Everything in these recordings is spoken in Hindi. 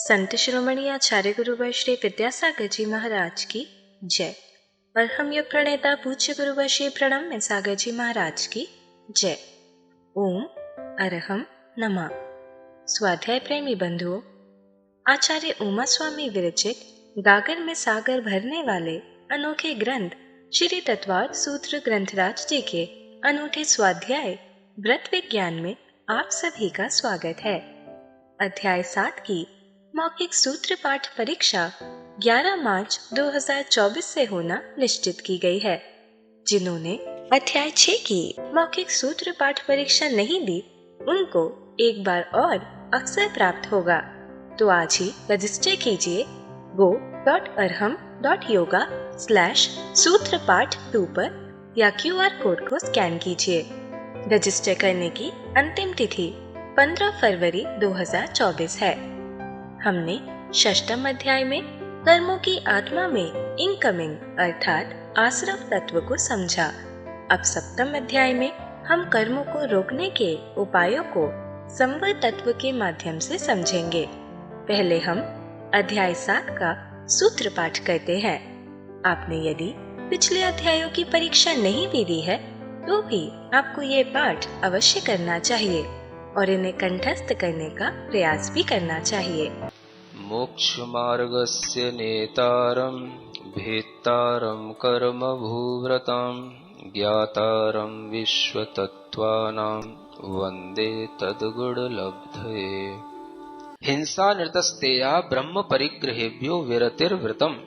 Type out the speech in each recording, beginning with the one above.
संत शिरोमणि आचार्य गुरुवर श्री विद्यासागर जी महाराज की जय। परम योग प्रणेता पूज्य गुरुवर श्री प्रणम्य सागर जी महाराज की जय। ओम अरहम नमः। स्वाध्याय प्रेमी बंधुओं, आचार्य उमा स्वामी विरचित गागर में सागर भरने वाले अनोखे ग्रंथ श्री तत्वार्थ सूत्र ग्रंथराज जी के अनूठे स्वाध्याय व्रत विज्ञान में आप सभी का स्वागत है। अध्याय 7 की मौखिक सूत्र पाठ परीक्षा 11 मार्च 2024 से होना निश्चित की गई है। जिन्होंने अध्याय 6 की मौखिक सूत्र पाठ परीक्षा नहीं दी, उनको एक बार और अवसर प्राप्त होगा। तो आज ही रजिस्टर कीजिए go.arham.yoga/सूत्रपाठ2 पर या QR कोड को स्कैन कीजिए। रजिस्टर करने की अंतिम तिथि 15 फरवरी 2024 है। हमने षष्ठम अध्याय में कर्मों की आत्मा में इनकमिंग अर्थात आश्रव तत्व को समझा। अब सप्तम अध्याय में हम कर्मों को रोकने के उपायों को संवर तत्व के माध्यम से समझेंगे। पहले हम अध्याय 7 का सूत्र पाठ करते हैं। आपने यदि पिछले अध्यायों की परीक्षा नहीं भी दी है तो भी आपको ये पाठ अवश्य करना चाहिए और इन्हें कंठस्थ करने का प्रयास भी करना चाहिए। मोक्ष मार्गस्य नेतारं भेत्तारं कर्म भूव्रतां ज्ञातारं विश्वतत्त्वानां वन्दे तद्गुणलब्धये। हिंसा निरतस्तेया ब्रह्म परिग्रहेभ्यो विरतिर्वृतम्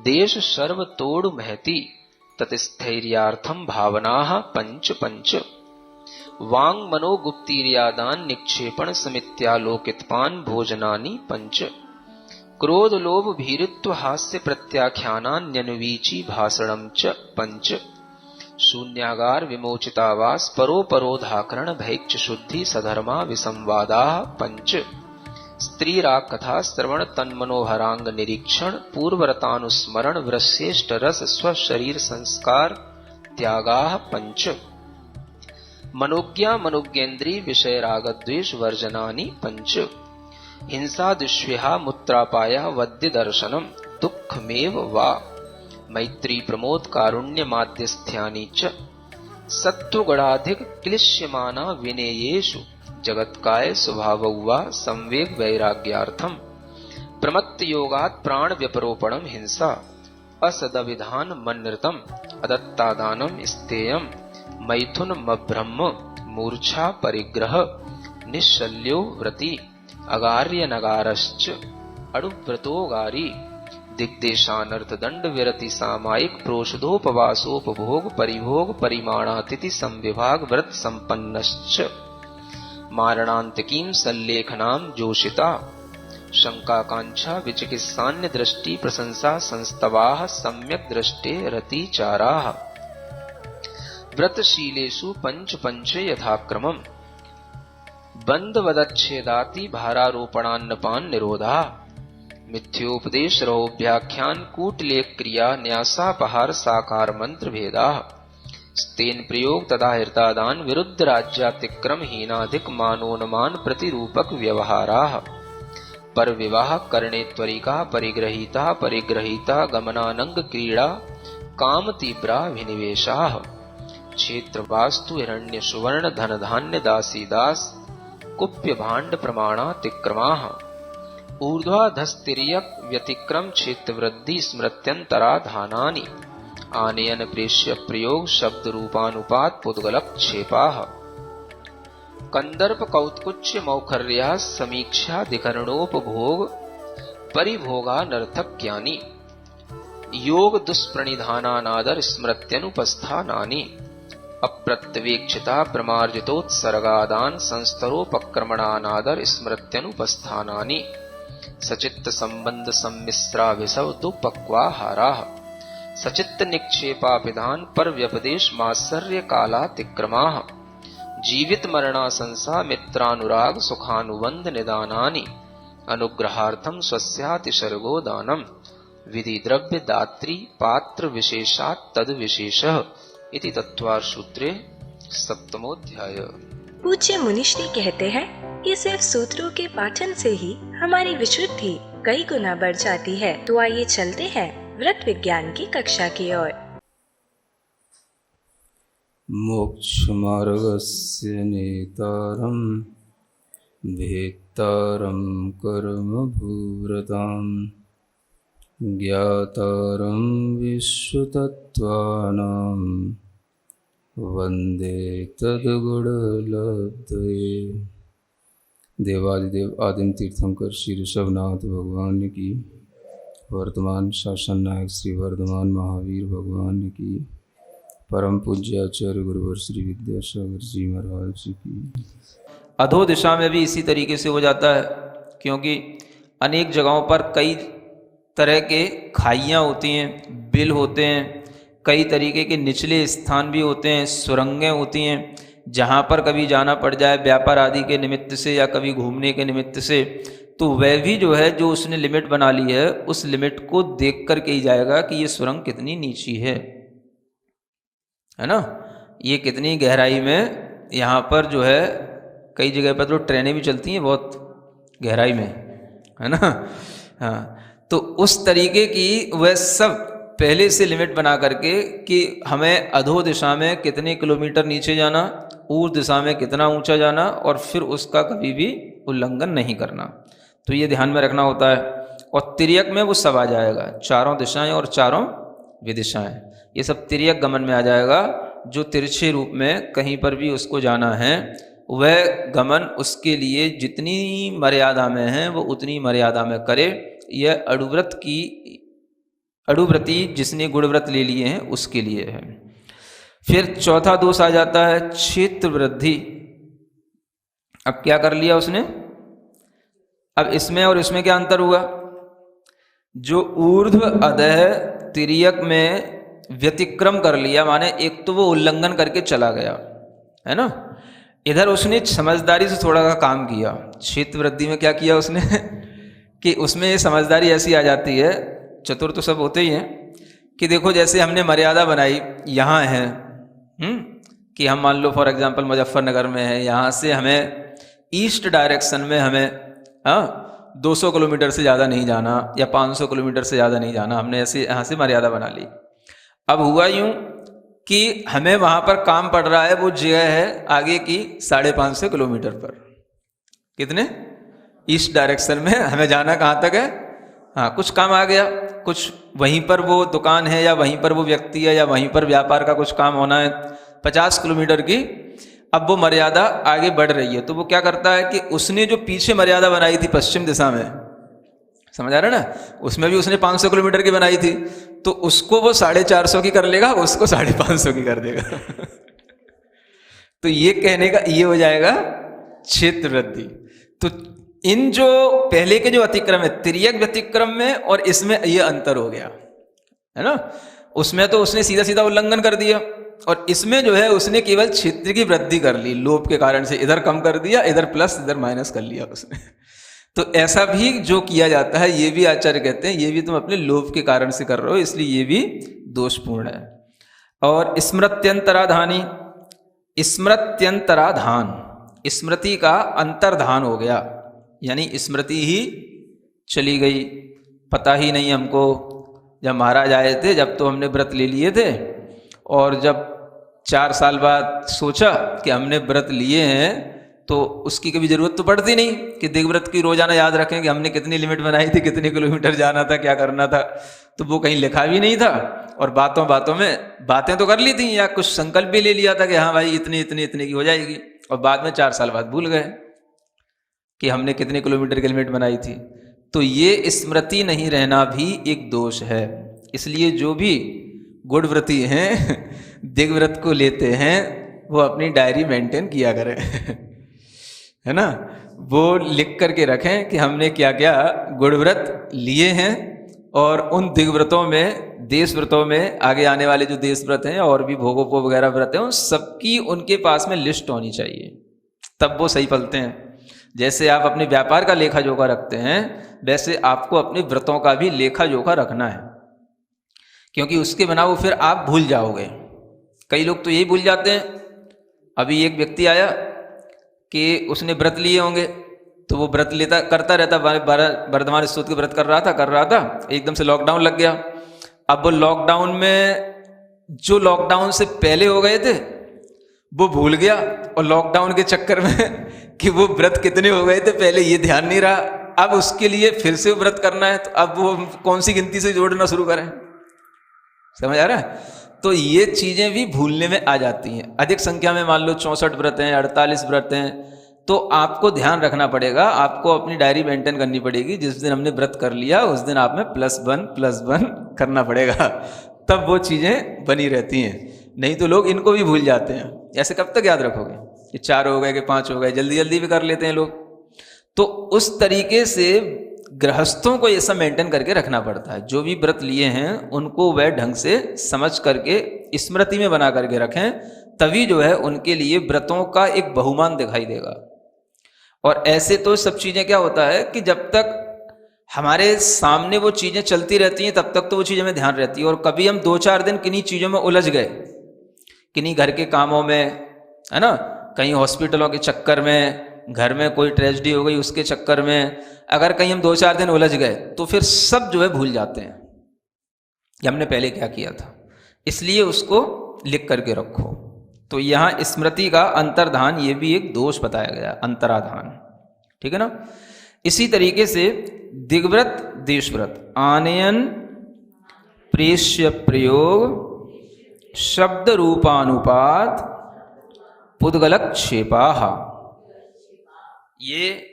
देश सर्वतोड़ महति ततस्थैर्यार्थं भावनाः पंच पंच वांग मनोगुप्तीर्यादान निक्षेपण समित्यालोकितपान भोजनानि पंच क्रोध लोभ भीरुत्व हास्य प्रत्याख्यानान्यनुवीची भाषणं च पंच शून्यागार विमोचितावास परोपरोधाकरण भैक्ष शुद्धि सधर्मा विसंवादाः पंच स्त्रीराग कथा श्रवण तन्मनोहरांग निरीक्षण पूर्वरतानुस्मरण वृश्रेष्ठ रस स्वशरीर संस्कार त्यागाः पंच मनोज्ञा मनोज्ञेन्द्रिय विषय राग द्वेष वर्जनानि पंच हिंसा दुष्व्यहा मूत्रापाया वद्य दर्शनम दुःखमेव वा मैत्री प्रमोद कारुण्य माध्यस्थ्यानि च सत्वगुणाधिक क्लिश्यमाना विनेयेषु जगत्काय स्वभावौ वा संवेग वैराग्यार्थम प्रमत्त योगात् प्राण व्यपरोपणम हिंसा असदविधान मन्नृतम अदत्तादानम स्तेयम मैथुन मब्रह्म मूर्छा परिग्रह निश्शल्यो व्रति अगार्य नगारश्च अणुव्रतोगारी दिग्देशानर्थ दंड विरति सामायिक प्रोषधोपवासोपभोग परिभोग परिमाणातिथि संविभाग व्रत संपन्नश्च मारणांतिकीं सल्लेखनां जोषिता शंकाकांक्षा विचिकित्सान्य दृष्टि प्रशंसा संस्तवाः सम्यक दृष्टे रतिचाराः व्रतशीलेषु पंच पंच यथाक्रमम् बंधवदच्छेदाति भारारोपणान्नपान निरोधा मिथ्योपदेश रहोभ्याख्यान कूटलेख क्रिया न्यासापहार साकार मंत्र भेदाः स्तेन प्रयोग तथा हृतादान विरुद्ध राज्यातिक्रम हीनाधिक मानोन्मान प्रतिरूपक व्यवहाराः पर विवाह करणे त्वरिका परिग्रहीता परिग्रहीता गमनानंग क्रीड़ा काम तीव्रा विनिवेशाः क्षेत्र वास्तु हिरण्य सुवर्ण धन धान्य दासी दास कुप्य भांड प्रमाणातिक्रमाः ऊर्ध्वाधस्तिर्यक व्यतिक्रम क्षेत्र वृद्धि स्मृत्यंतरा धानानि आनयन प्रेष्य प्रयोग शब्द रूपानुपात पुद्गलक क्षेपाः कंदर्प कौत्कुच्य मौखर्या समीक्षा दिकरणोपभोग परिभोगा नर्थक्यानि योग दुष्प्रणिधानानादर स्मृत्यनुपस्थानानि अप्रत्यवेक्षिता प्रमार्जितोत्सर्गादान संस्तरोपक्रमणानादर स्मृत्यनुपस्थानानि सचित्त संबंध सम्मिश्राभिसव दुपक्वाहाराः सचित्त निक्षेपाभिधान पर व्यपदेश मात्सर्य कालातिक्रमाः जीवित मरणासंसा मित्रानुराग सुखानुबंध निदानानि अनुग्रहार्थम स्वस्यातिसर्गो दानम विधि द्रव्य दात्री पात्र विशेषात् तद विशेषः इति तत्वार्थ सूत्रे सप्तमोध्याय। पूज्य मुनिश्री कहते हैं, ये सिर्फ सूत्रों के पाठन से ही हमारी विशुद्धि कई गुना बढ़ जाती है। तो आइए चलते हैं व्रत विज्ञान की कक्षा की ओर। मोक्षमार्गस्य नेतारं भेत्तारं कर्मभूरतां ज्ञातारं विश्वतत्त्वानां वन्दे तद्गुणलब्धये। देवादिदेव आदिम तीर्थंकर श्री ऋषभनाथ भगवान की, वर्तमान शासन नायक श्री वर्धमान महावीर भगवान की, परम पूज्य आचार्य गुरुवर श्री विद्यासागर जी महाराज की। अधो दिशा में भी इसी तरीके से हो जाता है, क्योंकि अनेक जगहों पर कई तरह के खाइयाँ होती हैं, बिल होते हैं, कई तरीके के निचले स्थान भी होते हैं, सुरंगें होती हैं, जहाँ पर कभी जाना पड़ जाए व्यापार आदि के निमित्त से या कभी घूमने के निमित्त से, तो वह भी जो है जो उसने लिमिट बना ली है उस लिमिट को देख कर के ही जाएगा कि ये सुरंग कितनी नीची है ना, ये कितनी गहराई में। यहाँ पर जो है कई जगह पर तो ट्रेनें भी चलती हैं बहुत गहराई में, है ना। हाँ, तो उस तरीके की वह सब पहले से लिमिट बना करके कि हमें अधो दिशा में कितने किलोमीटर नीचे जाना, ऊर्ध्व दिशा में कितना ऊंचा जाना, और फिर उसका कभी भी उल्लंघन नहीं करना। तो ये ध्यान में रखना होता है। और तिर्यक में वो सब आ जाएगा, चारों दिशाएं और चारों विदिशाएं, ये सब तिर्यक गमन में आ जाएगा। जो तिरछे रूप में कहीं पर भी उसको जाना है, वह गमन उसके लिए जितनी मर्यादा में है वो उतनी मर्यादा में करे। यह अड़ुव्रती जिसने गुणव्रत ले लिए हैं उसके लिए है। फिर चौथा दोष आ जाता है क्षेत्र वृद्धि। अब क्या कर लिया उसने, अब इसमें और इसमें क्या अंतर हुआ। जो ऊर्ध्व अधः तिर्यक में व्यतिक्रम कर लिया, माने एक तो वो उल्लंघन करके चला गया, है ना। इधर उसने समझदारी से थोड़ा सा काम किया। क्षेत्र वृद्धि में क्या किया उसने कि उसमें समझदारी ऐसी आ जाती है, चतुर तो सब होते ही हैं, कि देखो जैसे हमने मर्यादा बनाई यहाँ है, कि हम मान लो फॉर एग्जांपल मुजफ्फरनगर में है, यहाँ से हमें ईस्ट डायरेक्शन में हमें 200 किलोमीटर से ज़्यादा नहीं जाना या 500 किलोमीटर से ज़्यादा नहीं जाना, हमने ऐसे यहाँ से मर्यादा बना ली। अब हुआ यूँ कि हमें वहाँ पर काम पड़ रहा है, वो जगह है आगे की 550 किलोमीटर पर। कितने, ईस्ट डायरेक्शन में हमें जाना कहाँ तक है। हाँ, कुछ काम आ गया, कुछ वहीं पर वो दुकान है या वहीं पर वो व्यक्ति है या वहीं पर व्यापार का कुछ काम होना है 50 किलोमीटर की। अब वो मर्यादा आगे बढ़ रही है, तो वो क्या करता है कि उसने जो पीछे मर्यादा बनाई थी पश्चिम दिशा में, समझ आ रहा है ना, उसमें भी उसने 500 किलोमीटर की बनाई थी, तो उसको वो 450 की कर लेगा, उसको 550 की कर देगा तो ये कहने का ये हो जाएगा क्षेत्र वृद्धि। तो इन जो पहले के जो अतिक्रम है तिर्यक व्यतिक्रम में और इसमें ये अंतर हो गया, है ना। उसमें तो उसने सीधा सीधा उल्लंघन कर दिया, और इसमें जो है उसने केवल क्षेत्र की वृद्धि कर ली, लोभ के कारण से इधर कम कर दिया, इधर प्लस इधर माइनस कर लिया उसने तो ऐसा भी जो किया जाता है, ये भी आचार्य कहते हैं ये भी तुम अपने लोभ के कारण से कर रहे हो, इसलिए ये भी दोषपूर्ण है। और स्मृत्यंतराधानी, स्मृत्यंतराधान, स्मृति का अंतर्धान हो गया, यानी स्मृति ही चली गई, पता ही नहीं हमको। जब महाराज आए थे, जब तो हमने व्रत ले लिए थे, और जब 4 साल बाद सोचा कि हमने व्रत लिए हैं, तो उसकी कभी ज़रूरत तो पड़ती नहीं कि दिग्व्रत की रोज़ाना याद रखें कि हमने कितनी लिमिट बनाई थी, कितने किलोमीटर जाना था, क्या करना था। तो वो कहीं लिखा भी नहीं था, और बातों बातों में बातें तो कर ली थी, या कुछ संकल्प भी ले लिया था कि हाँ भाई इतनी इतनी इतनी की हो जाएगी, और बाद में 4 साल बाद भूल गए कि हमने कितने किलोमीटर की लिमिट बनाई थी। तो ये स्मृति नहीं रहना भी एक दोष है। इसलिए जो भी गुणव्रती हैं दिग्व्रत को लेते हैं, वो अपनी डायरी मेंटेन किया करें है ना, वो लिख करके रखें कि हमने क्या क्या गुणव्रत लिए हैं, और उन दिग्व्रतों में, देश व्रतों में, आगे आने वाले जो देश व्रत हैं और भी भोगोपो वगैरह व्रत हैं, उन सबकी उनके पास में लिस्ट होनी चाहिए, तब वो सही पलते हैं। जैसे आप अपने व्यापार का लेखा जोखा रखते हैं, वैसे आपको अपने व्रतों का भी लेखा जोखा रखना है, क्योंकि उसके बिना वो फिर आप भूल जाओगे। कई लोग तो यही भूल जाते हैं। अभी एक व्यक्ति आया कि उसने व्रत लिए होंगे, तो वो व्रत लेता करता रहता, वर्धमान स्तोत्र के व्रत कर रहा था, एकदम से लॉकडाउन लग गया। अब वो लॉकडाउन में जो लॉकडाउन से पहले हो गए थे वो भूल गया, और लॉकडाउन के चक्कर में कि वो व्रत कितने हो गए थे पहले ये ध्यान नहीं रहा। अब उसके लिए फिर से व्रत करना है, तो अब वो कौन सी गिनती से जोड़ना शुरू करें? समझ आ रहा है? तो ये चीजें भी भूलने में आ जाती हैं। अधिक संख्या में मान लो 64 व्रत हैं, 48 व्रत हैं, तो आपको ध्यान रखना पड़ेगा, आपको अपनी डायरी मेंटेन करनी पड़ेगी। जिस दिन हमने व्रत कर लिया उस दिन आप में +1 करना पड़ेगा, तब वो चीजें बनी रहती हैं। नहीं तो लोग इनको भी भूल जाते हैं। ऐसे कब तक याद रखोगे कि 4 हो गए कि 5 हो गए? जल्दी जल्दी भी कर लेते हैं लोग। तो उस तरीके से गृहस्थों को ये सब मेंटेन करके रखना पड़ता है। जो भी व्रत लिए हैं उनको वह ढंग से समझ करके स्मृति में बना करके रखें, तभी जो है उनके लिए व्रतों का एक बहुमान दिखाई देगा। और ऐसे तो सब चीजें क्या होता है कि जब तक हमारे सामने वो चीजें चलती रहती हैं तब तक तो वो चीजें में ध्यान रहती है, और कभी हम 2-4 दिन किन्हीं चीजों में उलझ गए, किन्हीं घर के कामों में, है ना, कहीं हॉस्पिटलों के चक्कर में, घर में कोई ट्रेजेडी हो गई उसके चक्कर में, अगर कहीं हम 2-4 दिन उलझ गए तो फिर सब जो है भूल जाते हैं कि हमने पहले क्या किया था। इसलिए उसको लिख करके रखो। तो यहाँ स्मृति का अंतर्धान, ये भी एक दोष बताया गया, अंतराधान, ठीक है ना। इसी तरीके से दिग्व्रत देशव्रत, आनयन प्रेष्य प्रयोग शब्द रूपानुपात पुद्गलक्षेपाः, ये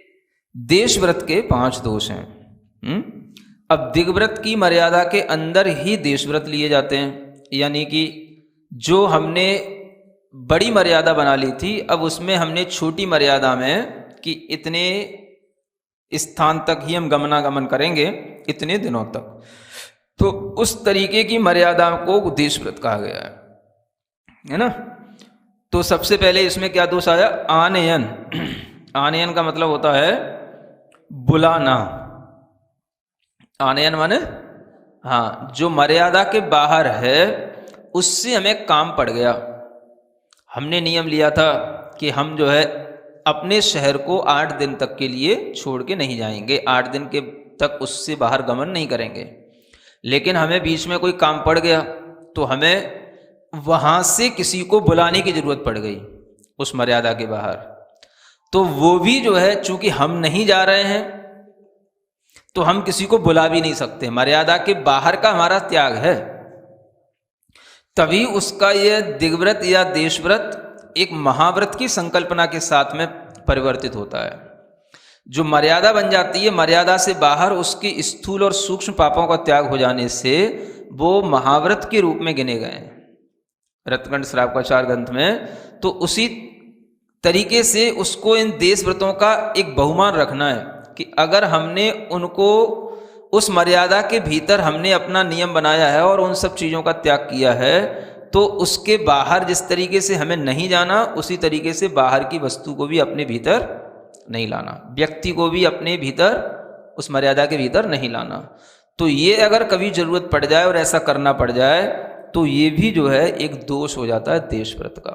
देशव्रत के 5 दोष हैं। अब दिग्व्रत की मर्यादा के अंदर ही देशव्रत लिए जाते हैं, यानी कि जो हमने बड़ी मर्यादा बना ली थी, अब उसमें हमने छोटी मर्यादा में कि इतने स्थान तक ही हम गमनागमन करेंगे, इतने दिनों तक, तो उस तरीके की मर्यादा को देशव्रत कहा गया है ना। तो सबसे पहले इसमें क्या दोष आया? आनयन। आनयन का मतलब होता है बुलाना। आनयन माने, हाँ, जो मर्यादा के बाहर है उससे हमें काम पड़ गया। हमने नियम लिया था कि हम जो है अपने शहर को 8 दिन तक के लिए छोड़ के नहीं जाएंगे, 8 दिन के तक उससे बाहर गमन नहीं करेंगे, लेकिन हमें बीच में कोई काम पड़ गया तो हमें वहां से किसी को बुलाने की जरूरत पड़ गई उस मर्यादा के बाहर। तो वो भी जो है, चूंकि हम नहीं जा रहे हैं तो हम किसी को बुला भी नहीं सकते, मर्यादा के बाहर का हमारा त्याग है, तभी उसका यह दिग्व्रत या देशव्रत एक महाव्रत की संकल्पना के साथ में परिवर्तित होता है। जो मर्यादा बन जाती है, मर्यादा से बाहर उसकी स्थूल और सूक्ष्म पापों का त्याग हो जाने से वो महाव्रत के रूप में गिने गए हैं रत्नखंड श्रावकाचार ग्रंथ में। तो उसी तरीके से उसको इन देश व्रतों का एक बहुमान रखना है कि अगर हमने उनको उस मर्यादा के भीतर हमने अपना नियम बनाया है और उन सब चीज़ों का त्याग किया है, तो उसके बाहर जिस तरीके से हमें नहीं जाना, उसी तरीके से बाहर की वस्तु को भी अपने भीतर नहीं लाना, व्यक्ति को भी अपने भीतर उस मर्यादा के भीतर नहीं लाना। तो ये अगर कभी जरूरत पड़ जाए और ऐसा करना पड़ जाए तो ये भी जो है एक दोष हो जाता है देशव्रत का।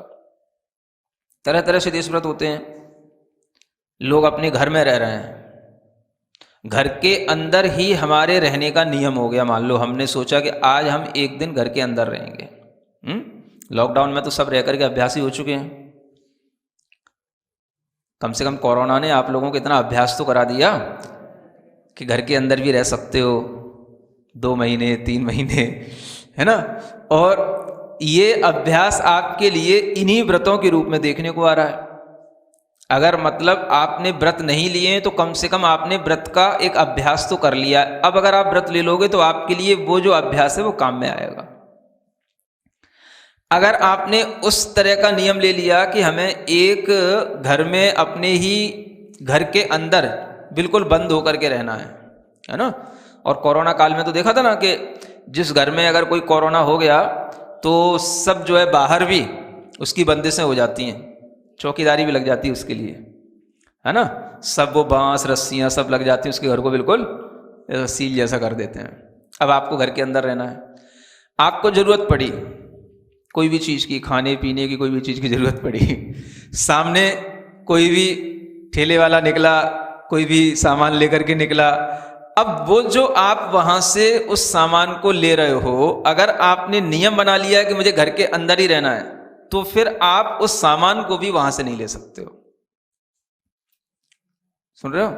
तरह तरह से देशव्रत होते हैं। लोग अपने घर में रह रहे हैं, घर के अंदर ही हमारे रहने का नियम हो गया। मान लो हमने सोचा कि आज हम 1 दिन घर के अंदर रहेंगे। लॉकडाउन में तो सब रह करके अभ्यासी हो चुके हैं। कम से कम कोरोना ने आप लोगों को इतना अभ्यास तो करा दिया कि घर के अंदर भी रह सकते हो 2 महीने 3 महीने, है ना। और ये अभ्यास आपके लिए इन्हीं व्रतों के रूप में देखने को आ रहा है। अगर मतलब आपने व्रत नहीं लिए हैं तो कम से कम आपने व्रत का एक अभ्यास तो कर लिया। अब अगर आप व्रत ले लोगे तो आपके लिए वो जो अभ्यास है वो काम में आएगा। अगर आपने उस तरह का नियम ले लिया कि हमें एक घर में अपने ही घर के अंदर बिल्कुल बंद होकर के रहना है ना। और कोरोना काल में तो देखा था ना कि जिस घर में अगर कोई कोरोना हो गया तो सब जो है बाहर भी उसकी बंदिशें हो जाती हैं, चौकीदारी भी लग जाती है उसके लिए, है ना। सब वो बांस रस्सियाँ सब लग जाती हैं, उसके घर को बिल्कुल सील जैसा कर देते हैं। अब आपको घर के अंदर रहना है, आपको ज़रूरत पड़ी कोई भी चीज़ की, खाने पीने की कोई भी चीज़ की ज़रूरत पड़ी, सामने कोई भी ठेले वाला निकला, कोई भी सामान लेकर के निकला, अब वो जो आप वहां से उस सामान को ले रहे हो, अगर आपने नियम बना लिया है कि मुझे घर के अंदर ही रहना है, तो फिर आप उस सामान को भी वहां से नहीं ले सकते हो। सुन रहे हो?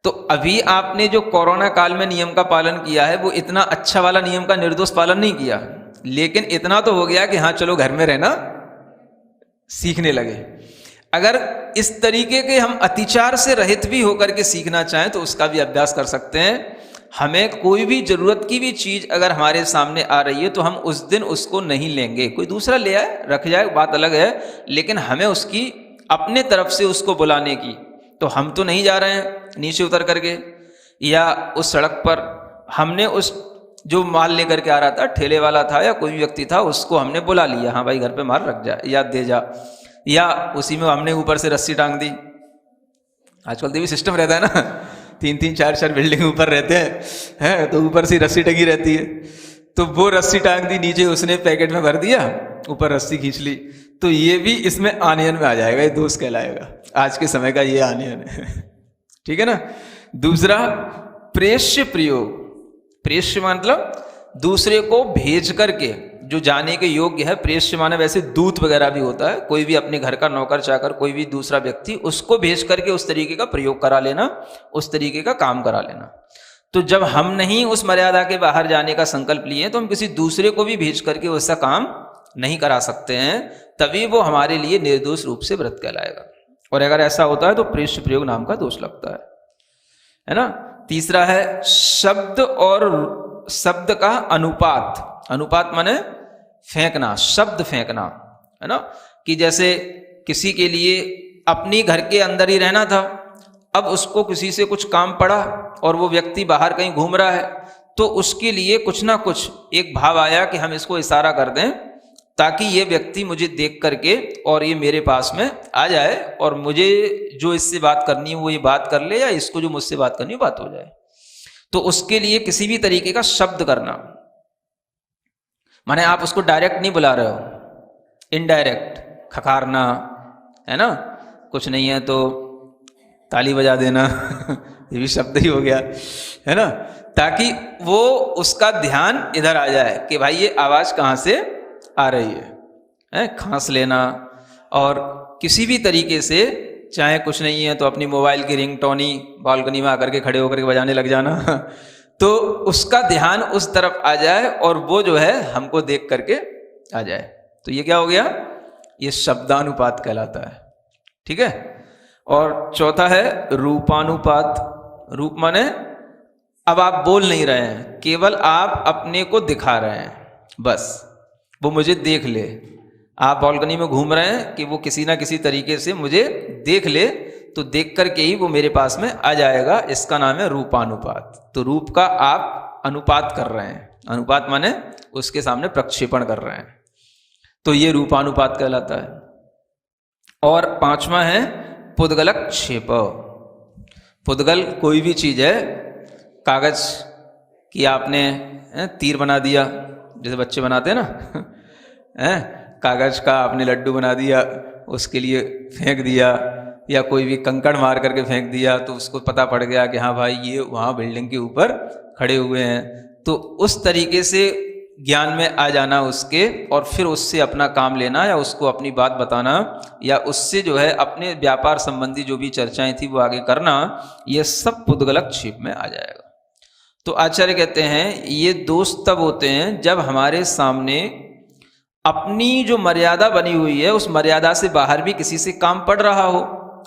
तो अभी आपने जो कोरोना काल में नियम का पालन किया है, वो इतना अच्छा वाला नियम का निर्दोष पालन नहीं किया, लेकिन इतना तो हो गया कि हाँ चलो घर में रहना सीखने लगे। अगर इस तरीके के हम अतिचार से रहित भी होकर के सीखना चाहें तो उसका भी अभ्यास कर सकते हैं। हमें कोई भी जरूरत की भी चीज अगर हमारे सामने आ रही है तो हम उस दिन उसको नहीं लेंगे, कोई दूसरा ले आए रख जाए बात अलग है, लेकिन हमें उसकी अपने तरफ से उसको बुलाने की, तो हम तो नहीं जा रहे हैं नीचे उतर करके, या उस सड़क पर हमने उस जो माल लेकर के आ रहा था, ठेले वाला था या कोई भी व्यक्ति था, उसको हमने बुला लिया, हाँ भाई घर पे माल रख जा या दे जा, या उसी में हमने ऊपर से रस्सी टांग दी। आजकल तो भी सिस्टम रहता है ना, 3-3 4-4 बिल्डिंग ऊपर रहते हैं, तो ऊपर से रस्सी टंगी रहती है, तो वो रस्सी टांग दी, नीचे उसने पैकेट में भर दिया, ऊपर रस्सी खींच ली, तो ये भी इसमें आनयन में आ जाएगा, ये दोष कहलाएगा। आज के समय का ये आनयन है, ठीक है ना। दूसरा प्रेष्य प्रयोग। प्रेष्य मतलब दूसरे को भेज करके जो जाने के योग्य है। प्रेष्य माने वैसे दूत वगैरह भी होता है, कोई भी अपने घर का नौकर चाकर, कोई भी दूसरा व्यक्ति, उसको भेज करके उस तरीके का प्रयोग करा लेना, उस तरीके का काम करा लेना। तो जब हम नहीं उस मर्यादा के बाहर जाने का संकल्प लिए तो हम किसी दूसरे को भी भेज करके वैसा काम नहीं करा सकते हैं, तभी वो हमारे लिए निर्दोष रूप से व्रत कहलाएगा। और अगर ऐसा होता है तो प्रेष्य प्रयोग नाम का दोष लगता है ना। तीसरा है शब्द और शब्द का अनुपात। अनुपात माने फेंकना, शब्द फेंकना, है ना। कि जैसे किसी के लिए अपनी घर के अंदर ही रहना था, अब उसको किसी से कुछ काम पड़ा और वो व्यक्ति बाहर कहीं घूम रहा है, तो उसके लिए कुछ ना कुछ एक भाव आया कि हम इसको इशारा कर दें ताकि ये व्यक्ति मुझे देख करके और ये मेरे पास में आ जाए और मुझे जो इससे बात करनी है वो ये बात कर ले, या इसको जो मुझसे बात करनी है बात हो जाए। तो उसके लिए किसी भी तरीके का शब्द करना, माने आप उसको डायरेक्ट नहीं बुला रहे हो, इनडायरेक्ट खखारना, है ना, कुछ नहीं है तो ताली बजा देना ये भी शब्द ही हो गया, है ना, ताकि वो उसका ध्यान इधर आ जाए कि भाई ये आवाज कहाँ से आ रही है। खांस लेना, और किसी भी तरीके से, चाहे कुछ नहीं है तो अपनी मोबाइल की रिंगटोन ही बालकनी में आकर के खड़े होकर के बजाने लग जाना तो उसका ध्यान उस तरफ आ जाए और वो जो है हमको देख करके आ जाए। तो ये क्या हो गया, ये शब्दानुपात कहलाता है, ठीक है। और चौथा है रूपानुपात। रूप माने अब आप बोल नहीं रहे हैं, केवल आप अपने को दिखा रहे हैं, बस वो मुझे देख ले। आप बालकनी में घूम रहे हैं कि वो किसी ना किसी तरीके से मुझे देख ले, तो देख करके ही वो मेरे पास में आ जाएगा, इसका नाम है रूपानुपात। तो रूप का आप अनुपात कर रहे हैं, अनुपात माने उसके सामने प्रक्षेपण कर रहे हैं, तो ये रूपानुपात कहलाता है। और पांचवा है पुद्गलक क्षेप। पुद्गल कोई भी चीज है, कागज की आपने तीर बना दिया, जैसे बच्चे बनाते हैं ना, कागज का आपने लड्डू बना दिया, उसके लिए फेंक दिया, या कोई भी कंकड़ मार करके फेंक दिया, तो उसको पता पड़ गया कि हाँ भाई ये वहाँ बिल्डिंग के ऊपर खड़े हुए हैं, तो उस तरीके से ज्ञान में आ जाना उसके, और फिर उससे अपना काम लेना या उसको अपनी बात बताना, या उससे जो है अपने व्यापार संबंधी जो भी चर्चाएं थी वो आगे करना, ये सब पुद्गलक क्षेप में आ जाएगा। तो आचार्य कहते हैं ये दोष तब होते हैं जब हमारे सामने अपनी जो मर्यादा बनी हुई है उस मर्यादा से बाहर भी किसी से काम पड़ रहा हो।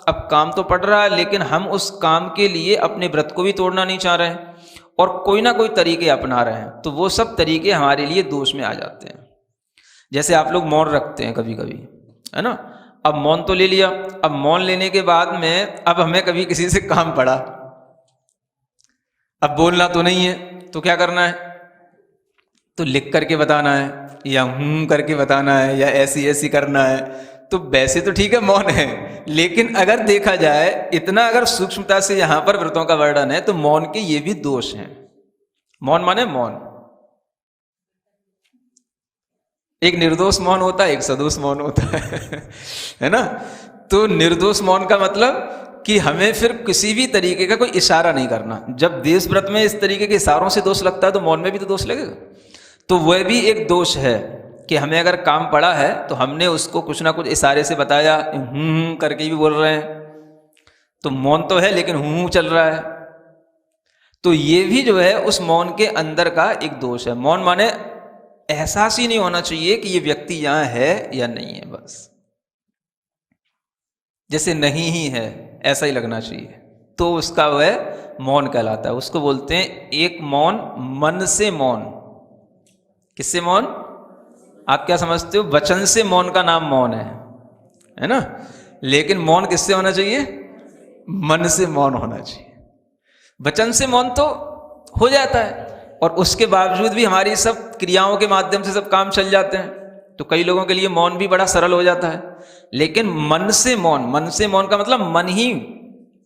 अब काम तो पड़ रहा है, लेकिन हम उस काम के लिए अपने व्रत को भी तोड़ना नहीं चाह रहे हैं और कोई ना कोई तरीके अपना रहे हैं, तो वो सब तरीके हमारे लिए दोष में आ जाते हैं। जैसे आप लोग मौन रखते हैं कभी कभी, है ना। अब मौन तो ले लिया, अब मौन लेने के बाद में अब हमें कभी किसी से काम पड़ा, अब बोलना तो नहीं है, तो क्या करना है, तो लिख करके बताना है, या करके बताना है, या ऐसी ऐसी करना है। तो वैसे तो ठीक है मौन है, लेकिन अगर देखा जाए इतना अगर सूक्ष्मता से यहां पर व्रतों का वर्णन है तो मौन के ये भी दोष हैं। मौन माने मौन, एक निर्दोष मौन होता है, एक सदोष मौन होता है ना। तो निर्दोष मौन का मतलब कि हमें फिर किसी भी तरीके का कोई इशारा नहीं करना। जब देश व्रत में इस तरीके के इशारों से दोष लगता है तो मौन में भी तो दोष लगेगा। तो वह भी एक दोष है कि हमें अगर काम पड़ा है तो हमने उसको कुछ ना कुछ इशारे से बताया, करके भी बोल रहे हैं, तो मौन तो है लेकिन हूं चल रहा है। तो ये भी जो है उस मौन के अंदर का एक दोष है। मौन माने एहसास ही नहीं होना चाहिए कि ये व्यक्ति यहां है या नहीं है, बस जैसे नहीं ही है ऐसा ही लगना चाहिए, तो उसका वह मौन कहलाता है। उसको बोलते हैं एक मौन मन से मौन। किससे मौन? आप क्या समझते हो? वचन से मौन का नाम मौन है ना? लेकिन मौन किससे होना चाहिए? मन से मौन होना चाहिए। वचन से मौन तो हो जाता है और उसके बावजूद भी हमारी सब क्रियाओं के माध्यम से सब काम चल जाते हैं, तो कई लोगों के लिए मौन भी बड़ा सरल हो जाता है। लेकिन मन से मौन का मतलब मन ही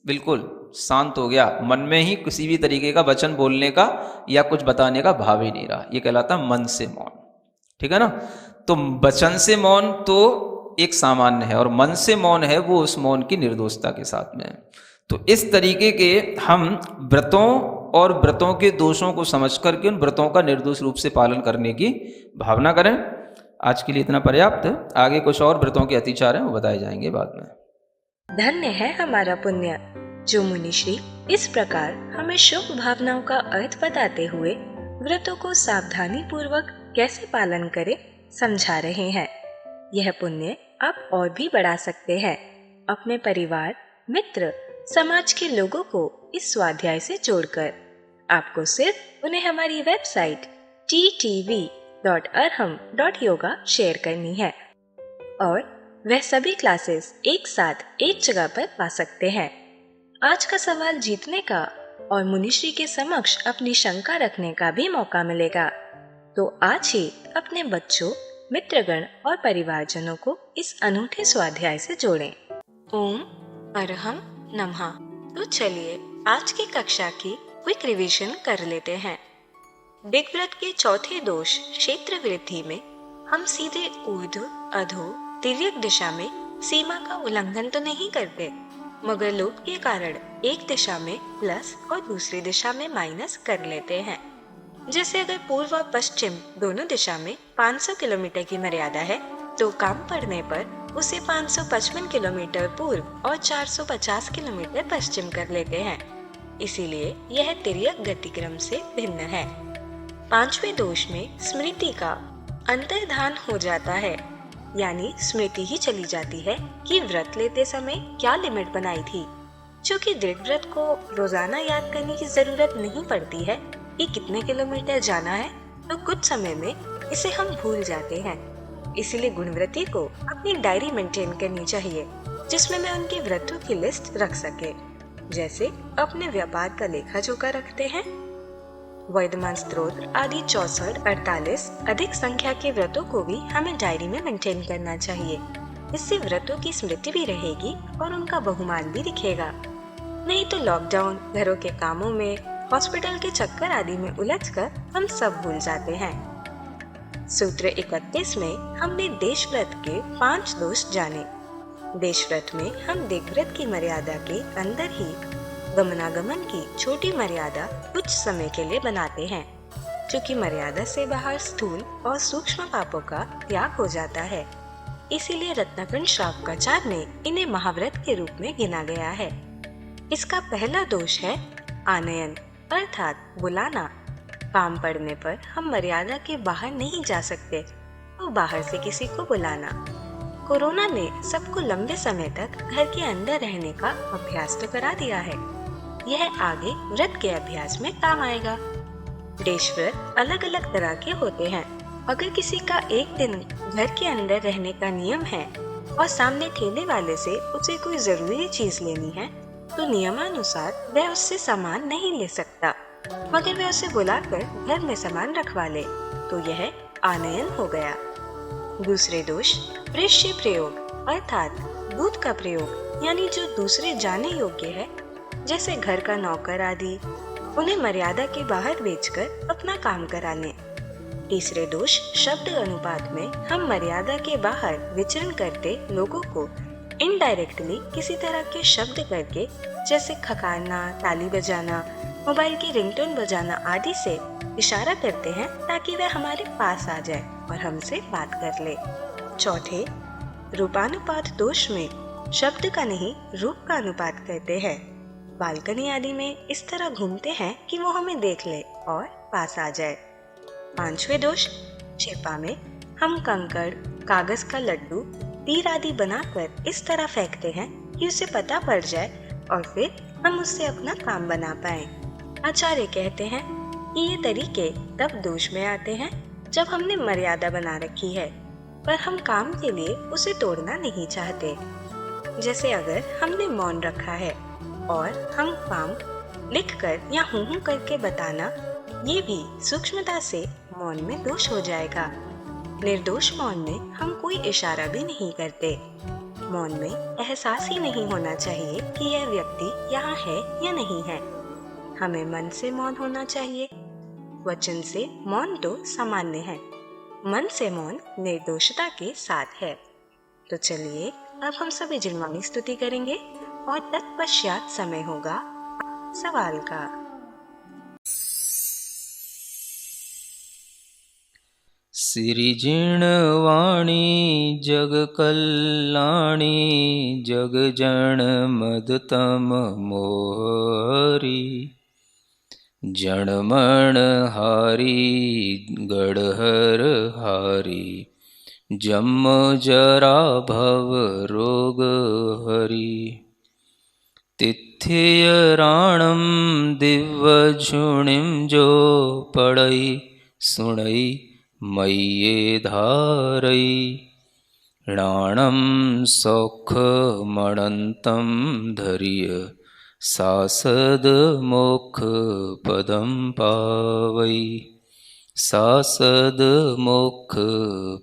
बिल्कुल शांत हो गया, मन में ही किसी भी तरीके का वचन बोलने का या कुछ बताने का भाव ही नहीं रहा, ये कहलाता मन से मौन। ठीक है ना? तो वचन से मौन तो एक सामान्य है और मन से मौन है वो उस मौन की निर्दोषता के साथ में है। तो इस तरीके के हम व्रतों और व्रतों के दोषों को समझ करके उन व्रतों का निर्दोष रूप से पालन करने की भावना करें। आज के लिए इतना पर्याप्त है। आगे कुछ और व्रतों के अतिचार हैं वो बताए जाएंगे बाद में। धन्य है हमारा पुण्य जो मुनिश्री इस प्रकार हमें शुभ भावनाओं का अर्थ बताते हुए व्रतों को सावधानी पूर्वक कैसे पालन करें समझा रहे हैं। यह पुण्य आप और भी बढ़ा सकते हैं। अपने परिवार, मित्र, समाज के लोगों को इस स्वाध्याय से जोड़कर आपको सिर्फ उन्हें हमारी वेबसाइट ttv.arham.yoga शेयर करनी है और वह सभी क्लासेस एक साथ एक जगह पर पा सकते हैं। आज का सवाल जीतने का और मुनिश्री के समक्ष अपनी शंका रखने का भी मौका मिलेगा। तो आज ही अपने बच्चों, मित्रगण और परिवारजनों को इस अनूठे स्वाध्याय से जोड़ें। ओम अरहम नमः। तो चलिए आज की कक्षा की क्विक रिवीजन कर लेते हैं। दिग्व्रत के चौथे दोष क्षेत्र वृद्धि में हम सीधे ऊर्ध्व, अधो, तिर्यक दिशा में सीमा का उल्लंघन तो नहीं करते, मगर लोभ के कारण एक दिशा में प्लस और दूसरी दिशा में माइनस कर लेते हैं। जैसे अगर पूर्व और पश्चिम दोनों दिशा में 500 किलोमीटर की मर्यादा है तो काम पड़ने पर उसे 555 किलोमीटर पूर्व और 450 किलोमीटर पश्चिम कर लेते हैं। इसीलिए यह तिर्यक गतिक्रम से भिन्न है। पांचवें दोष में स्मृति का अंतर्धान हो जाता है, यानी स्मृति ही चली जाती है कि व्रत लेते समय क्या लिमिट बनाई थी। चूँकि दृढ़व्रत को रोजाना याद करने की जरूरत नहीं पड़ती है कि कितने किलोमीटर जाना है, तो कुछ समय में इसे हम भूल जाते हैं। इसीलिए गुणव्रती को अपनी डायरी मेंटेन करनी चाहिए जिसमें मैं उनके व्रतों की लिस्ट रख सके। जैसे अपने व्यापार का लेखा जोखा रखते हैं। वर्धमान स्तोत्र आदि 64-48 अधिक संख्या के व्रतों को भी हमें डायरी में मेंटेन करना चाहिए। इससे व्रतों की स्मृति भी रहेगी और उनका बहुमान भी दिखेगा। नहीं तो लॉकडाउन, घरों के कामों में, हॉस्पिटल के चक्कर आदि में उलझकर हम सब भूल जाते हैं। सूत्र 31 में हमने देशव्रत के 5 दोष जाने। देशव्रत में हम दिग्व्रत की मर्यादा के अंदर ही गमनागमन की छोटी मर्यादा कुछ समय के लिए बनाते हैं, क्योंकि मर्यादा से बाहर स्थूल और सूक्ष्म पापों का त्याग हो जाता है। इसीलिए रत्नाकरण श्रावकाचार्य में इन्हें महाव्रत के रूप में गिना गया है। इसका पहला दोष है आनयन, अर्थात बुलाना। काम पड़ने पर हम मर्यादा के बाहर नहीं जा सकते तो बाहर से किसी को बुलाना। कोरोना ने सबको लंबे समय तक घर के अंदर रहने का अभ्यास तो करा दिया है। यह आगे व्रत के अभ्यास में काम आएगा। देशव्रत अलग अलग तरह के होते हैं। अगर किसी का एक दिन घर के अंदर रहने का नियम है और सामने ठेले वाले से उसे कोई जरूरी चीज लेनी है तो नियमानुसार वह उससे सामान नहीं ले सकता, मगर वह उसे बुलाकर घर में सामान रखवा ले, तो यह आनयन हो गया। दूसरे दोष प्रेष्य प्रयोग, अर्थात दूध का प्रयोग, यानी जो दूसरे जाने योग्य है, जैसे घर का नौकर आदि, उन्हें मर्यादा के बाहर बेचकर अपना काम करा लें। तीसरे दोष शब्द अनुपात में हम मर्यादा के बाहर विचरण करते लोगों को इनडायरेक्टली किसी तरह के शब्द करके, जैसे खखाना, ताली बजाना, मोबाइल की रिंगटोन बजाना आदि से इशारा करते हैं ताकि वह हमारे पास आ जाए और हमसे बात कर ले। चौथे, रूपानुपात दोष में शब्द का नहीं रूप का अनुपात करते हैं। बालकनी आदि में इस तरह घूमते हैं कि वो हमें देख ले और पास आ जाए। पांचवें दोष, छिपा में हम कंकड़, कागज का लड्डू, तीर आदि बनाकर इस तरह फेंकते हैं कि उसे पता पड़ जाए और फिर हम उससे अपना काम बना पाए। आचार्य कहते हैं कि ये तरीके तब दोष में आते हैं जब हमने मर्यादा बना रखी है पर हम काम के लिए उसे तोड़ना नहीं चाहते। जैसे अगर हमने मौन रखा है और हम काम लिखकर या हूँ करके बताना, ये भी सूक्ष्मता से मौन में दोष हो जाएगा। निर्दोष मौन में हम कोई इशारा भी नहीं करते। मौन में एहसास ही नहीं होना चाहिए कि यह व्यक्ति यहाँ है या नहीं है। हमें मन से मौन होना चाहिए। वचन से मौन तो सामान्य है, मन से मौन निर्दोषता के साथ है। तो चलिए अब हम सभी जिनवाणी स्तुति करेंगे और तत्पश्चात समय होगा सवाल का। सिरिजिणवाणी जग कल्याणी जग जन मदतम मोहरी जनमण हारी गढ़हर हारी जम जरा भव रोग हरि तिथियराणम दिव्य झुणिम जो पढ़ई सुणई मय्ये धारई राणम सौख मणंतम धरिय सासद मोक्ष पदम पावई सासद मोक्ष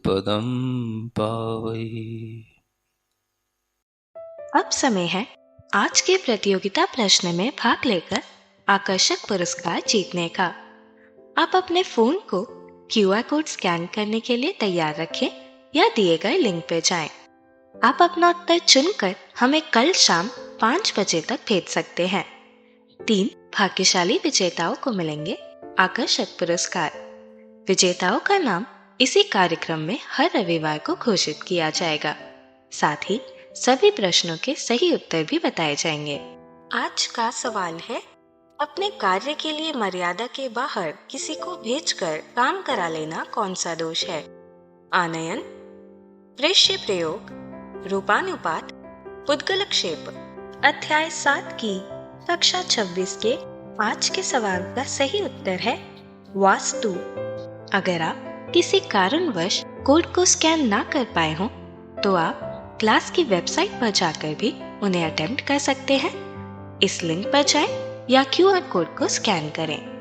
पदम पावई। अब समय है आज के प्रतियोगिता प्रश्न में भाग लेकर आकर्षक पुरस्कार जीतने का। आप अपने फोन को QR कोड स्कैन करने के लिए तैयार रखें या दिए गए लिंक पे जाएं। आप अपना उत्तर चुनकर हमें कल शाम 5 बजे तक भेज सकते हैं। 3 भाग्यशाली विजेताओं को मिलेंगे आकर्षक पुरस्कार। विजेताओं का नाम इसी कार्यक्रम में हर रविवार को घोषित किया जाएगा। साथ ही सभी प्रश्नों के सही उत्तर भी बताए जाएंगे। आज का सवाल है, अपने कार्य के लिए मर्यादा के बाहर किसी को भेजकर काम करा लेना कौन सा दोष है? आनयन, प्रेष्य प्रयोग, रूपानुपात, पुद्गलक्षेप। अध्याय 7 की कक्षा 26 के 5 के सवाल का सही उत्तर है वास्तु। अगर आप किसी कारणवश कोड को स्कैन ना कर पाए हों तो आप क्लास की वेबसाइट पर जाकर भी उन्हें अटेम्प्ट कर सकते हैं। इस लिंक पर जाएं या QR कोड को स्कैन करें।